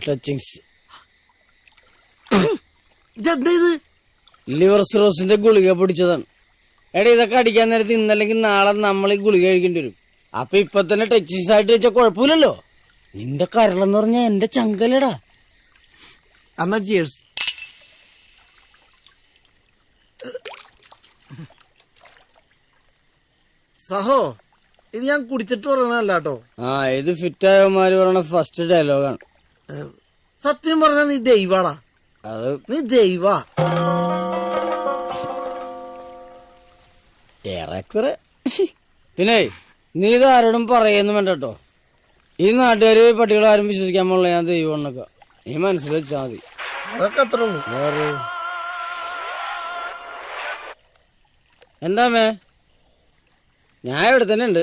Touchings. ഇതെന്താ ഇത്? Liver സിറോസിന്റെ ഗുളിക പിടിച്ചതാണ്. എടാ ഇതൊക്കെ അടിക്കാൻ നേരത്തെ ഇന്നല്ലെങ്കിൽ നാളെ നമ്മൾ ഈ ഗുളിക കഴിക്കേണ്ടി വരും. അപ്പൊ ഇപ്പൊ തന്നെ ടച്ചിങ്സ് ആയിട്ട് വെച്ചാൽ കുഴപ്പമില്ലല്ലോ. നിന്റെ കരളെന്ന് പറഞ്ഞാ എന്റെ ചങ്കലടാ. എന്നാ ചിയേഴ്സ്. സഹോ, ഇത് ഞാൻ കുടിച്ചിട്ട് പറയണല്ല കേട്ടോ. ഇത് ഫിറ്റായവന്മാര് പറയണ ഫസ്റ്റ് ഡയലോഗാണ്. സത്യം പറഞ്ഞ നീ ദൈവാടാ. നീ ദൈവാ. ഏറെക്കുറെ. പിന്നെ നീ ഇത് ആരോടും പറയുന്നു വേണ്ട കേട്ടോ. ഈ നാട്ടുകാര് പട്ടികളാരും വിശ്വസിക്കാൻ പോലുള്ള ഞാൻ ദൈവം എന്നൊക്കെ നീ മനസ്സിൽ വെച്ചാ മതി. അതൊക്കെ അത്ര ഉള്ളൂ. എന്താമേ? ഞാൻ ഇവിടെ തന്നെ ഉണ്ട്.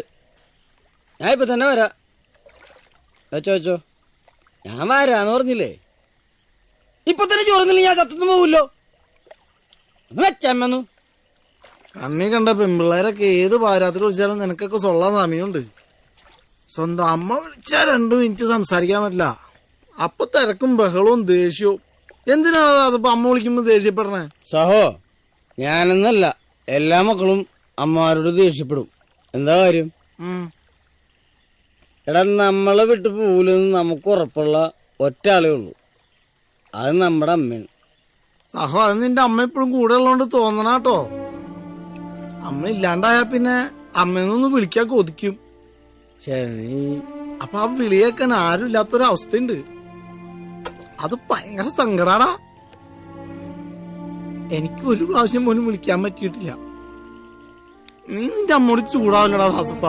ഞാൻ ഇപ്പൊ തന്നെ വരാ. വെച്ചോ. ഞാൻ വരാന്ന് പറഞ്ഞില്ലേ? ഇപ്പൊ തന്നെ ചോറുന്നില്ല ഞാൻ ചത്തൊന്നും പോവില്ലോ. വെച്ചമ്മന്നു കണ്ണി കണ്ട പെൺപിള്ളേരൊക്കെ ഏത് പാരാത്തിൽ വിളിച്ചാലും നിനക്കൊക്കെ സൊള്ളാൻ സമയമുണ്ട്. സ്വന്തം അമ്മ വിളിച്ചാൽ 2 മിനിറ്റ് സംസാരിക്കാൻ പറ്റില്ല. അപ്പൊ തിരക്കും ബഹളവും ദേഷ്യവും. എന്തിനാണ് അതിപ്പോ അമ്മ വിളിക്കുമ്പോ ദേഷ്യപ്പെടണേ? സഹോ, ഞാനെന്നല്ല, എല്ലാ മക്കളും അമ്മമാരോട് ദേഷ്യപ്പെടും. എന്താ കാര്യം? എടാ നമ്മളെ വിട്ട് പോവില്ലെന്ന് നമുക്ക് ഉറപ്പുള്ള ഒറ്റ ആളേ ഉള്ളൂ. അത് നമ്മുടെ അമ്മയാണ്. സഹോ, അത് നിന്റെ അമ്മ എപ്പോഴും കൂടെ ഉള്ളതുകൊണ്ട് തോന്നണാട്ടോ. അമ്മ ഇല്ലാണ്ടായാ പിന്നെ അമ്മയൊന്ന് വിളിക്കാൻ കൊതിക്കും. ശരി. അപ്പൊ ആ വിളിയേക്കാൻ ആരും ഇല്ലാത്തൊരവസ്ഥയുണ്ട്. അത് ഭയങ്കര സങ്കടാടാ. എനിക്ക് ഒരു പ്രാവശ്യം പോലും വിളിക്കാൻ പറ്റിയിട്ടില്ല. നീ നിന്റെ അമ്മോട് ചൂടാവില്ലടാ ദാസപ്പ.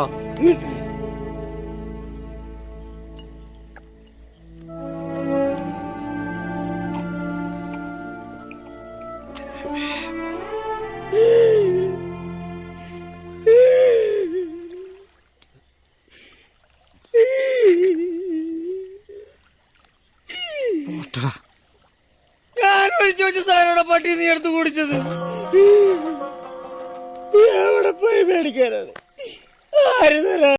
ഞാൻ ഒഴിച്ചു വെച്ച സാധനോടെ പട്ടി നീ എടുത്ത് കുടിച്ചത് എവിടെ പോയി മേടിക്കാനാണ്? ആര് തരാ?